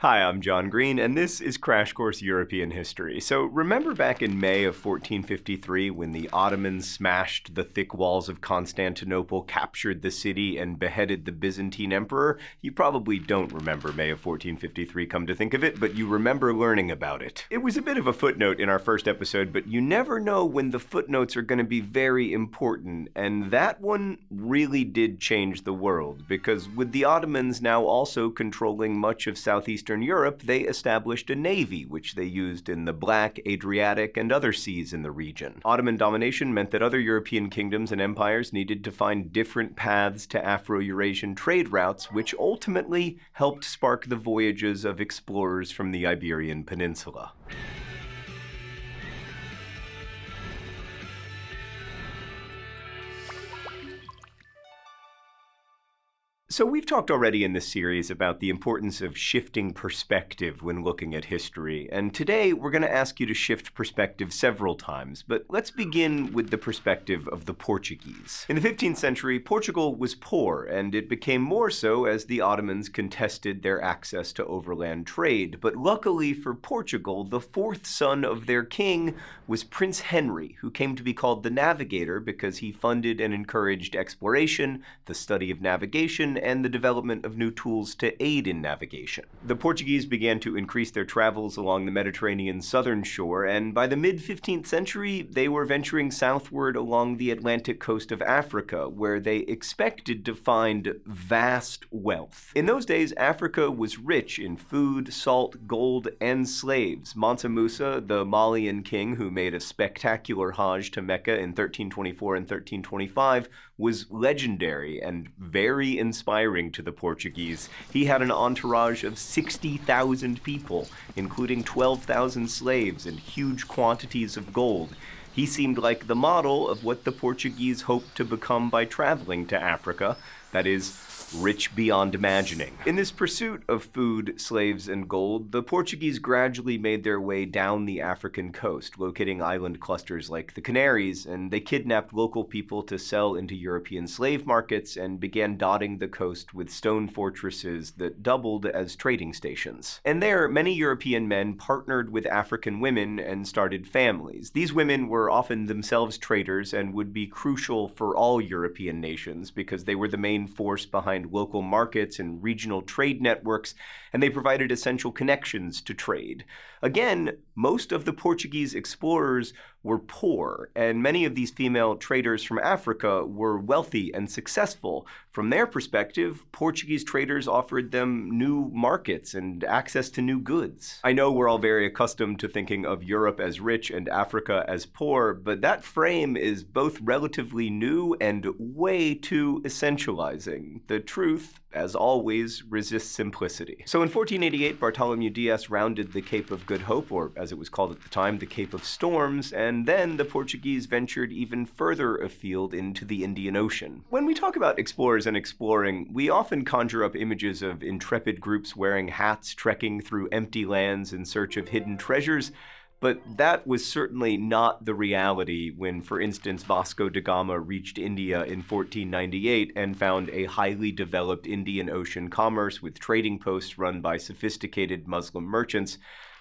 Hi, I'm John Green, and this is Crash Course European History. So, remember back in May of 1453 when the Ottomans smashed the thick walls of Constantinople, captured the city, and beheaded the Byzantine emperor? You probably don't remember May of 1453, come to think of it, but you remember learning about it. It was a bit of a footnote in our first episode, but you never know when the footnotes are going to be very important, and that one really did change the world, because with the Ottomans now also controlling much of southeastern Europe, they established a navy, which they used in the Black, Adriatic, and other seas in the region. Ottoman domination meant that other European kingdoms and empires needed to find different paths to Afro-Eurasian trade routes, which ultimately helped spark the voyages of explorers from the Iberian Peninsula. So we've talked already in this series about the importance of shifting perspective when looking at history, and today we're going to ask you to shift perspective several times, but let's begin with the perspective of the Portuguese. In the 15th century, Portugal was poor, and it became more so as the Ottomans contested their access to overland trade. But luckily for Portugal, the fourth son of their king was Prince Henry, who came to be called the Navigator because he funded and encouraged exploration, the study of navigation, and the development of new tools to aid in navigation. The Portuguese began to increase their travels along the Mediterranean southern shore, and by the mid-15th century, they were venturing southward along the Atlantic coast of Africa, where they expected to find vast wealth. In those days, Africa was rich in food, salt, gold, and slaves. Mansa Musa, the Malian king who made a spectacular Hajj to Mecca in 1324 and 1325, was legendary and very inspiring to the Portuguese. He had an entourage of 60,000 people, including 12,000 slaves and huge quantities of gold. He seemed like the model of what the Portuguese hoped to become by traveling to Africa, that is, rich beyond imagining. In this pursuit of food, slaves, and gold, the Portuguese gradually made their way down the African coast, locating island clusters like the Canaries, and they kidnapped local people to sell into European slave markets and began dotting the coast with stone fortresses that doubled as trading stations. And there, many European men partnered with African women and started families. These women were often themselves traders and would be crucial for all European nations because they were the main force behind local markets and regional trade networks, and they provided essential connections to trade. Again, most of the Portuguese explorers were poor, and many of these female traders from Africa were wealthy and successful. From their perspective, Portuguese traders offered them new markets and access to new goods. I know we're all very accustomed to thinking of Europe as rich and Africa as poor, but that frame is both relatively new and way too essentializing. The truth, as always, resists simplicity. So in 1488, Bartholomew Dias rounded the Cape of Good Hope, or as it was called at the time, the Cape of Storms, and then the Portuguese ventured even further afield into the Indian Ocean. When we talk about explorers and exploring, we often conjure up images of intrepid groups wearing hats trekking through empty lands in search of hidden treasures, but that was certainly not the reality when, for instance, Vasco da Gama reached India in 1498 and found a highly developed Indian Ocean commerce with trading posts run by sophisticated Muslim merchants.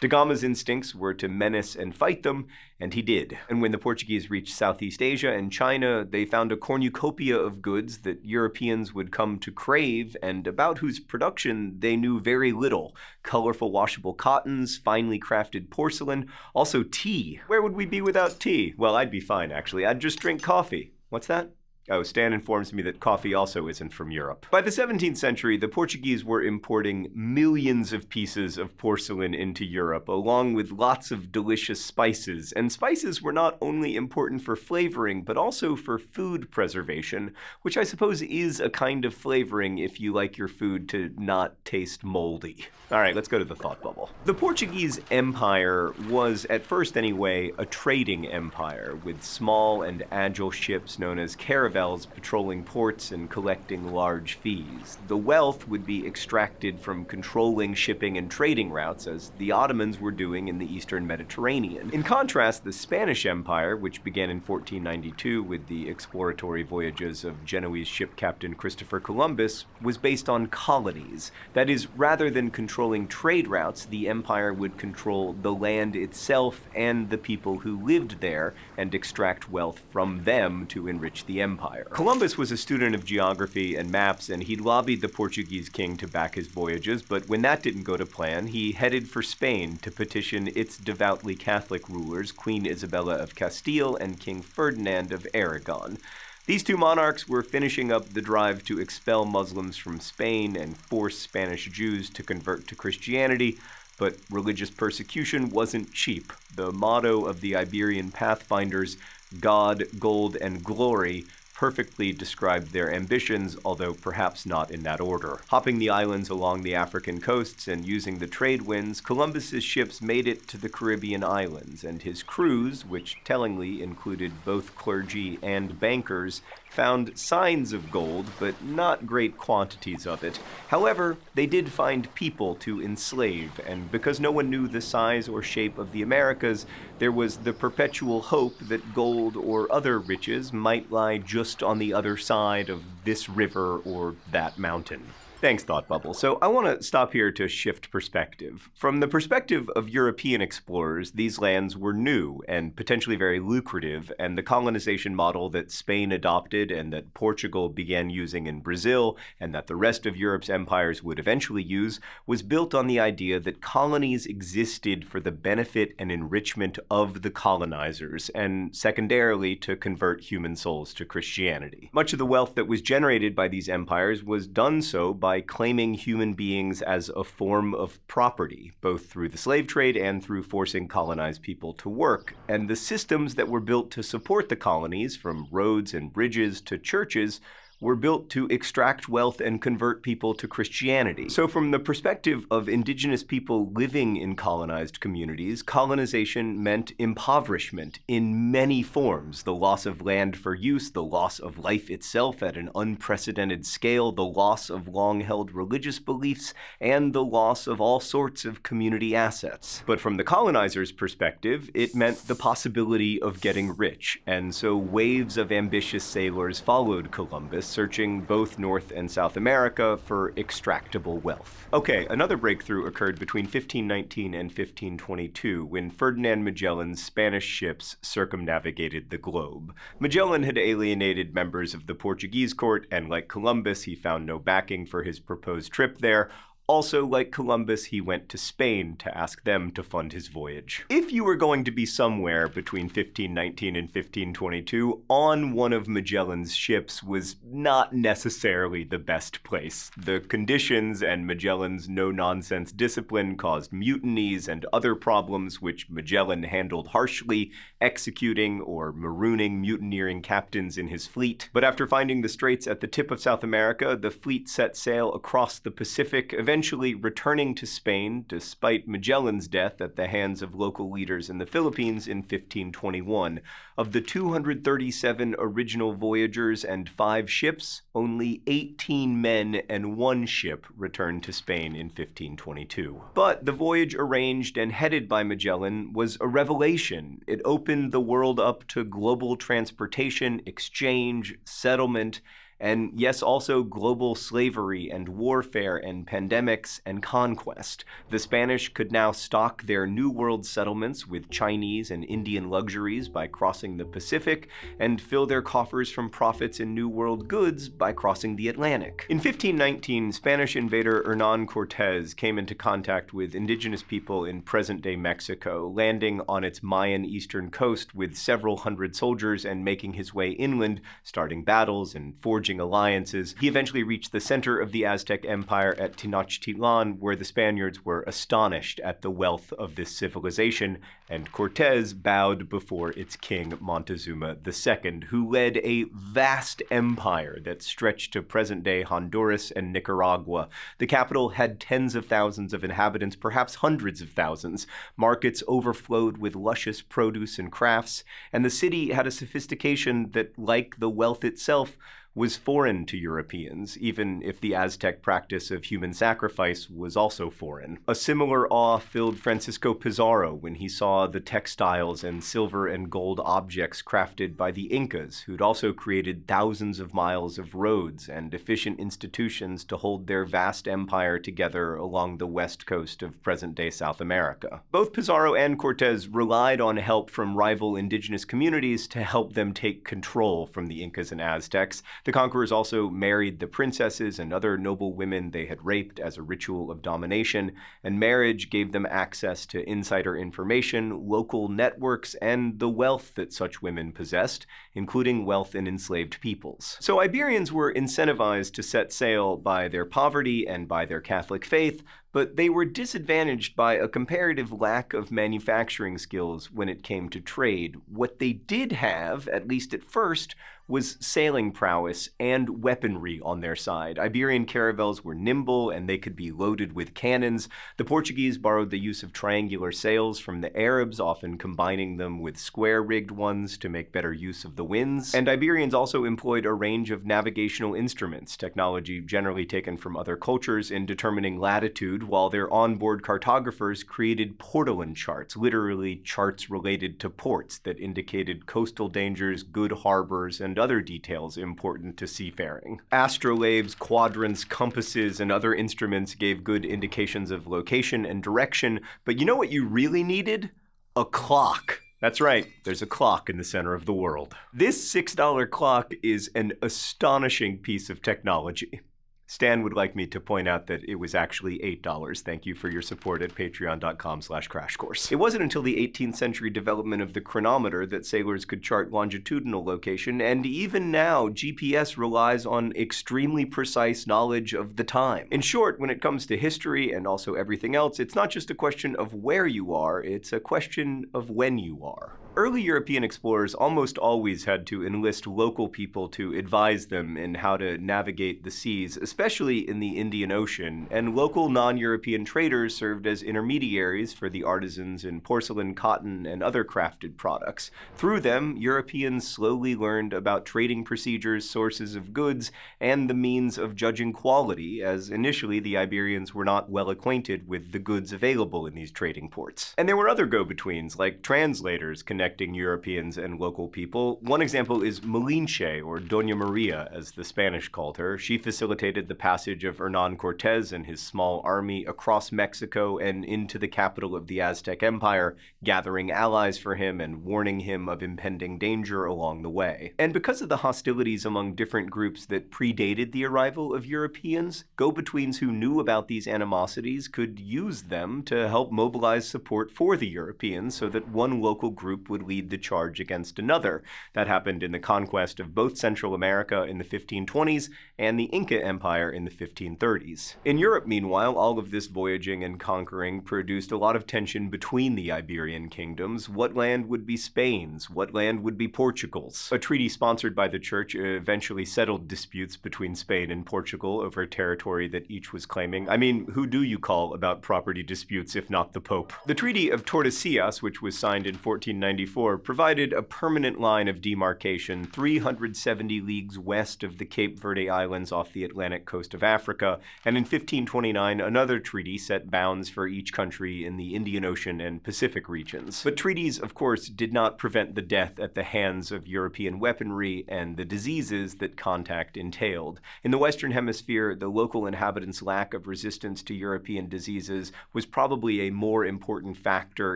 Da Gama's instincts were to menace and fight them, and he did. And when the Portuguese reached Southeast Asia and China, they found a cornucopia of goods that Europeans would come to crave and about whose production they knew very little. Colorful washable cottons, finely crafted porcelain, also tea. Where would we be without tea? Well, I'd be fine, actually. I'd just drink coffee. What's that? Oh, Stan informs me that coffee also isn't from Europe. By the 17th century, the Portuguese were importing millions of pieces of porcelain into Europe, along with lots of delicious spices. And spices were not only important for flavoring, but also for food preservation, which I suppose is a kind of flavoring if you like your food to not taste moldy. All right, let's go to the thought bubble. The Portuguese Empire was, at first anyway, a trading empire with small and agile ships known as caravans caravels patrolling ports and collecting large fees. The wealth would be extracted from controlling shipping and trading routes, as the Ottomans were doing in the eastern Mediterranean. In contrast, the Spanish Empire, which began in 1492 with the exploratory voyages of Genoese ship captain Christopher Columbus, was based on colonies. That is, rather than controlling trade routes, the empire would control the land itself and the people who lived there and extract wealth from them to enrich the empire. Columbus was a student of geography and maps, and he'd lobbied the Portuguese king to back his voyages, but when that didn't go to plan, he headed for Spain to petition its devoutly Catholic rulers, Queen Isabella of Castile and King Ferdinand of Aragon. These two monarchs were finishing up the drive to expel Muslims from Spain and force Spanish Jews to convert to Christianity, but religious persecution wasn't cheap. The motto of the Iberian Pathfinders, God, Gold, and Glory, perfectly described their ambitions, although perhaps not in that order. Hopping the islands along the African coasts and using the trade winds, Columbus's ships made it to the Caribbean islands, and his crews, which tellingly included both clergy and bankers, found signs of gold, but not great quantities of it. However, they did find people to enslave, and because no one knew the size or shape of the Americas, there was the perpetual hope that gold or other riches might lie just on the other side of this river or that mountain. Thanks, Thought Bubble. So I want to stop here to shift perspective. From the perspective of European explorers, these lands were new and potentially very lucrative, and the colonization model that Spain adopted and that Portugal began using in Brazil, and that the rest of Europe's empires would eventually use, was built on the idea that colonies existed for the benefit and enrichment of the colonizers, and secondarily to convert human souls to Christianity. Much of the wealth that was generated by these empires was done so by claiming human beings as a form of property, both through the slave trade and through forcing colonized people to work. And the systems that were built to support the colonies, from roads and bridges to churches, were built to extract wealth and convert people to Christianity. So from the perspective of indigenous people living in colonized communities, colonization meant impoverishment in many forms: the loss of land for use, the loss of life itself at an unprecedented scale, the loss of long-held religious beliefs, and the loss of all sorts of community assets. But from the colonizers' perspective, it meant the possibility of getting rich, and so waves of ambitious sailors followed Columbus, searching both North and South America for extractable wealth. Okay, another breakthrough occurred between 1519 and 1522, when Ferdinand Magellan's Spanish ships circumnavigated the globe. Magellan had alienated members of the Portuguese court, and like Columbus, he found no backing for his proposed trip there. Also, like Columbus, he went to Spain to ask them to fund his voyage. If you were going to be somewhere between 1519 and 1522, on one of Magellan's ships was not necessarily the best place. The conditions and Magellan's no-nonsense discipline caused mutinies and other problems, which Magellan handled harshly, executing or marooning mutineering captains in his fleet. But after finding the straits at the tip of South America, the fleet set sail across the Pacific, eventually returning to Spain despite Magellan's death at the hands of local leaders in the Philippines in 1521. Of the 237 original voyagers and 5 ships, only 18 men and 1 ship returned to Spain in 1522. But the voyage arranged and headed by Magellan was a revelation. It opened the world up to global transportation, exchange, settlement, and yes, also global slavery and warfare and pandemics and conquest. The Spanish could now stock their New World settlements with Chinese and Indian luxuries by crossing the Pacific, and fill their coffers from profits in New World goods by crossing the Atlantic. In 1519, Spanish invader Hernán Cortés came into contact with indigenous people in present-day Mexico, landing on its Mayan eastern coast with several hundred soldiers and making his way inland, starting battles and forging forging alliances. He eventually reached the center of the Aztec Empire at Tenochtitlan, where the Spaniards were astonished at the wealth of this civilization, and Cortés bowed before its king Montezuma II, who led a vast empire that stretched to present-day Honduras and Nicaragua. The capital had tens of thousands of inhabitants, perhaps hundreds of thousands. Markets overflowed with luscious produce and crafts, and the city had a sophistication that, like the wealth itself, was foreign to Europeans, even if the Aztec practice of human sacrifice was also foreign. A similar awe filled Francisco Pizarro when he saw the textiles and silver and gold objects crafted by the Incas, who'd also created thousands of miles of roads and efficient institutions to hold their vast empire together along the west coast of present-day South America. Both Pizarro and Cortés relied on help from rival indigenous communities to help them take control from the Incas and Aztecs. The conquerors also married the princesses and other noble women they had raped as a ritual of domination, and marriage gave them access to insider information, local networks, and the wealth that such women possessed, including wealth in enslaved peoples. So Iberians were incentivized to set sail by their poverty and by their Catholic faith, but they were disadvantaged by a comparative lack of manufacturing skills when it came to trade. What they did have, at least at first, was sailing prowess and weaponry on their side. Iberian caravels were nimble and they could be loaded with cannons. The Portuguese borrowed the use of triangular sails from the Arabs, often combining them with square-rigged ones to make better use of the winds. And Iberians also employed a range of navigational instruments, technology generally taken from other cultures, in determining latitude, while their onboard cartographers created portolan charts, literally charts related to ports that indicated coastal dangers, good harbors, and other details important to seafaring. Astrolabes, quadrants, compasses, and other instruments gave good indications of location and direction, but you know what you really needed? A clock. That's right, there's a clock in the center of the world. This $6 clock is an astonishing piece of technology. Stan would like me to point out that it was actually $8. Thank you for your support at patreon.com/crashcourse. It wasn't until the 18th century development of the chronometer that sailors could chart longitudinal location, and even now, GPS relies on extremely precise knowledge of the time. In short, when it comes to history and also everything else, it's not just a question of where you are, it's a question of when you are. Early European explorers almost always had to enlist local people to advise them in how to navigate the seas, especially in the Indian Ocean, and local non-European traders served as intermediaries for the artisans in porcelain, cotton, and other crafted products. Through them, Europeans slowly learned about trading procedures, sources of goods, and the means of judging quality, as initially the Iberians were not well acquainted with the goods available in these trading ports. And there were other go-betweens, like translators connecting Europeans and local people. One example is Malinche, or Doña Maria, as the Spanish called her. She facilitated the passage of Hernán Cortés and his small army across Mexico and into the capital of the Aztec Empire, gathering allies for him and warning him of impending danger along the way. And because of the hostilities among different groups that predated the arrival of Europeans, go-betweens who knew about these animosities could use them to help mobilize support for the Europeans so that one local group would lead the charge against another. That happened in the conquest of both Central America in the 1520s and the Inca Empire in the 1530s. In Europe, meanwhile, all of this voyaging and conquering produced a lot of tension between the Iberian kingdoms. What land would be Spain's? What land would be Portugal's? A treaty sponsored by the Church eventually settled disputes between Spain and Portugal over territory that each was claiming. I mean, who do you call about property disputes if not the Pope? The Treaty of Tordesillas, which was signed in 1494, provided a permanent line of demarcation 370 leagues west of the Cape Verde Islands off the Atlantic coast of Africa, and in 1529 another treaty set bounds for each country in the Indian Ocean and Pacific regions. But treaties, of course, did not prevent the death at the hands of European weaponry and the diseases that contact entailed. In the Western Hemisphere, the local inhabitants' lack of resistance to European diseases was probably a more important factor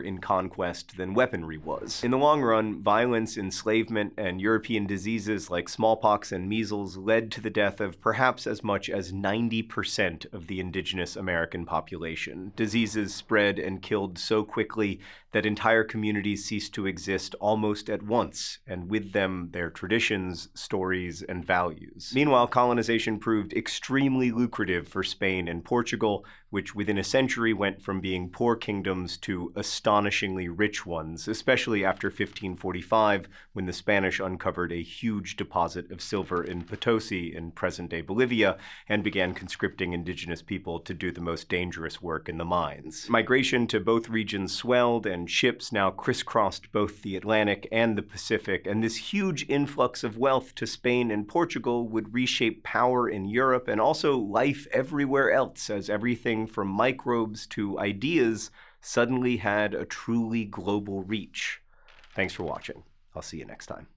in conquest than weaponry was. In the long run, violence, enslavement, and European diseases like smallpox and measles led to the death of perhaps as much as 90% of the indigenous American population. Diseases spread and killed so quickly that entire communities ceased to exist almost at once, and with them their traditions, stories, and values. Meanwhile, colonization proved extremely lucrative for Spain and Portugal, which within a century went from being poor kingdoms to astonishingly rich ones, especially after 1545, when the Spanish uncovered a huge deposit of silver in Potosi in present-day Bolivia and began conscripting indigenous people to do the most dangerous work in the mines. Migration to both regions swelled, and ships now crisscrossed both the Atlantic and the Pacific, and this huge influx of wealth to Spain and Portugal would reshape power in Europe and also life everywhere else, as everything from microbes to ideas suddenly had a truly global reach. Thanks for watching. I'll see you next time.